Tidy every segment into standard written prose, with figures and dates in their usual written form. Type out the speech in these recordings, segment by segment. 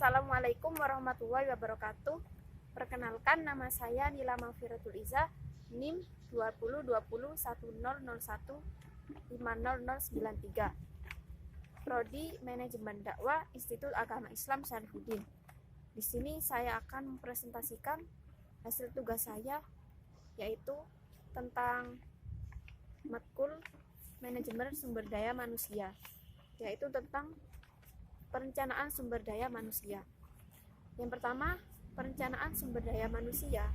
Assalamualaikum warahmatullahi wabarakatuh. Perkenalkan, nama saya Nila Mafiratul Iza, NIM 20201001500093, Prodi Manajemen Dakwah Institut Agama Islam Syarifuddin. Di sini saya akan mempresentasikan hasil tugas saya, yaitu tentang matkul manajemen sumber daya manusia, yaitu tentang perencanaan sumber daya manusia. Yang pertama, perencanaan sumber daya manusia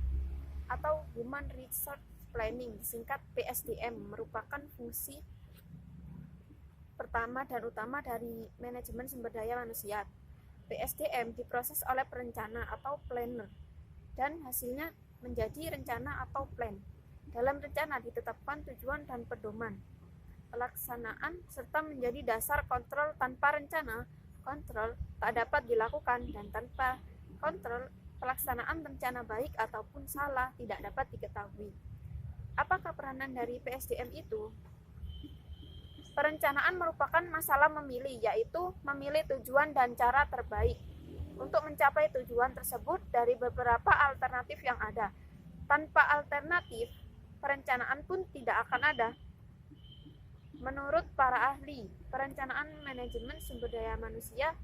atau Human Resource Planning, singkat PSDM, merupakan fungsi pertama dan utama dari manajemen sumber daya manusia. PSDM diproses oleh perencana atau planner dan hasilnya menjadi rencana atau plan. Dalam rencana ditetapkan tujuan dan pedoman pelaksanaan serta menjadi dasar kontrol. Tanpa rencana, kontrol tak dapat dilakukan, dan tanpa kontrol, pelaksanaan rencana baik ataupun salah tidak dapat diketahui. Apakah peranan dari PSDM itu? Perencanaan merupakan masalah memilih, yaitu memilih tujuan dan cara terbaik untuk mencapai tujuan tersebut dari beberapa alternatif yang ada. Tanpa alternatif, perencanaan pun tidak akan ada. Menurut para ahli perencanaan manajemen sumber daya manusia,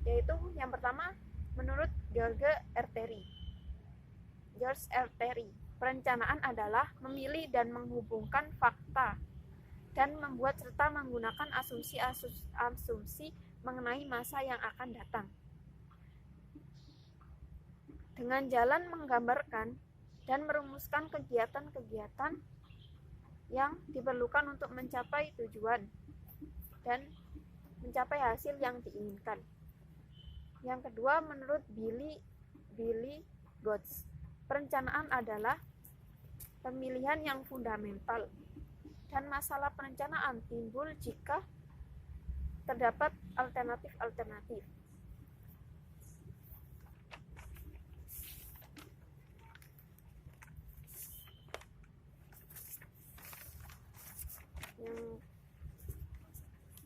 yaitu yang pertama, menurut George R. Terry, perencanaan adalah memilih dan menghubungkan fakta dan membuat serta menggunakan asumsi mengenai masa yang akan datang. Dengan jalan menggambarkan dan merumuskan kegiatan-kegiatan yang diperlukan untuk mencapai tujuan dan mencapai hasil yang diinginkan. Yang kedua, menurut Billy Gotts, perencanaan adalah pemilihan yang fundamental, dan masalah perencanaan timbul jika terdapat alternatif-alternatif.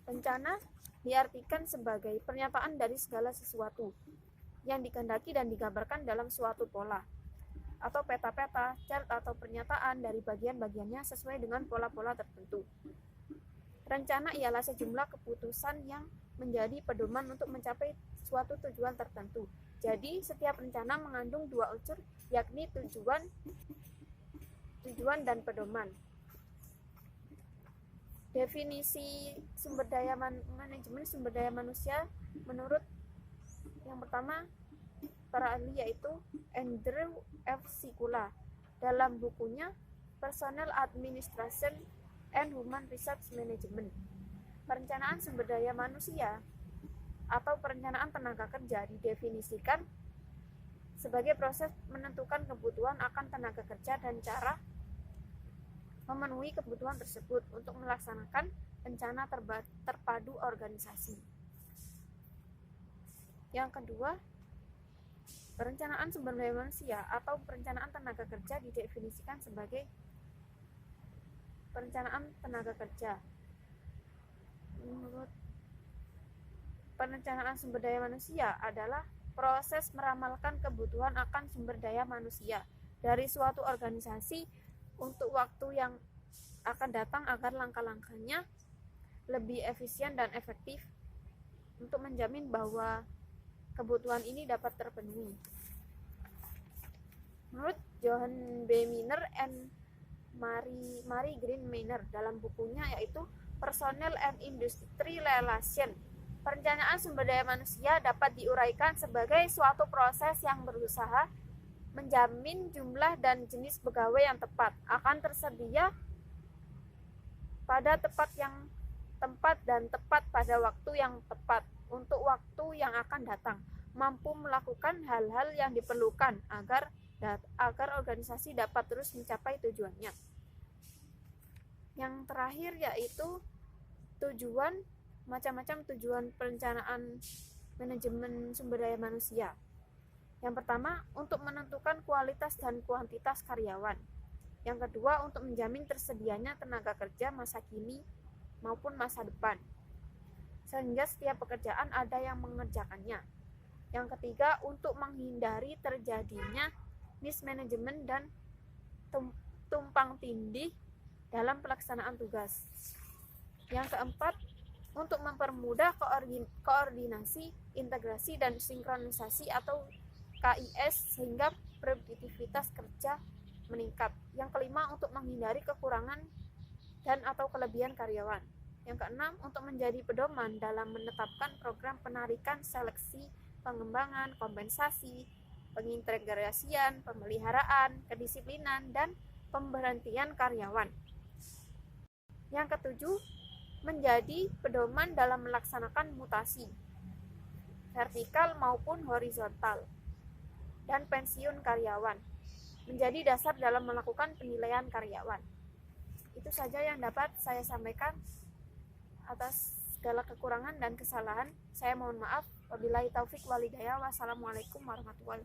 Rencana diartikan sebagai pernyataan dari segala sesuatu yang dikehendaki dan digambarkan dalam suatu pola atau peta-peta, chart atau pernyataan dari bagian-bagiannya sesuai dengan pola-pola tertentu. Rencana ialah sejumlah keputusan yang menjadi pedoman untuk mencapai suatu tujuan tertentu. Jadi, setiap rencana mengandung dua unsur, yakni tujuan dan pedoman. Definisi manajemen sumber daya manusia menurut yang pertama para ahli, yaitu Andrew F. Sikula dalam bukunya Personnel Administration and Human Resource Management. Perencanaan sumber daya manusia atau perencanaan tenaga kerja didefinisikan sebagai proses menentukan kebutuhan akan tenaga kerja dan cara memenuhi kebutuhan tersebut untuk melaksanakan rencana terpadu organisasi. Yang kedua, perencanaan sumber daya manusia atau perencanaan tenaga kerja didefinisikan sebagai perencanaan tenaga kerja. Menurut perencanaan sumber daya manusia adalah proses meramalkan kebutuhan akan sumber daya manusia dari suatu organisasi untuk waktu yang akan datang agar langkah-langkahnya lebih efisien dan efektif untuk menjamin bahwa kebutuhan ini dapat terpenuhi. Menurut Johan B. Miner and Mary Green Miner dalam bukunya, yaitu Personnel and Industry Relation, perencanaan sumber daya manusia dapat diuraikan sebagai suatu proses yang berusaha menjamin jumlah dan jenis pegawai yang tepat akan tersedia pada tempat dan tepat pada waktu yang tepat untuk waktu yang akan datang, mampu melakukan hal-hal yang diperlukan agar organisasi dapat terus mencapai tujuannya. Yang terakhir, yaitu tujuan, macam-macam tujuan perencanaan manajemen sumber daya manusia. Yang pertama, untuk menentukan kualitas dan kuantitas karyawan. Yang kedua, untuk menjamin tersedianya tenaga kerja masa kini maupun masa depan, sehingga setiap pekerjaan ada yang mengerjakannya. Yang ketiga, untuk menghindari terjadinya mismanagement dan tumpang tindih dalam pelaksanaan tugas. Yang keempat, untuk mempermudah koordinasi, integrasi, dan sinkronisasi atau KIS sehingga produktivitas kerja meningkat. Yang kelima, untuk menghindari kekurangan dan atau kelebihan karyawan. Yang keenam, untuk menjadi pedoman dalam menetapkan program penarikan, seleksi, pengembangan, kompensasi, pengintegrasian, pemeliharaan, kedisiplinan, dan pemberhentian karyawan. Yang ketujuh, menjadi pedoman dalam melaksanakan mutasi vertikal maupun horizontal dan pensiun karyawan, menjadi dasar dalam melakukan penilaian karyawan. Itu saja yang dapat saya sampaikan. Atas segala kekurangan dan kesalahan saya mohon maaf. Wabillahi taufik walhidayah. Wassalamualaikum warahmatullahi wabarakatuh.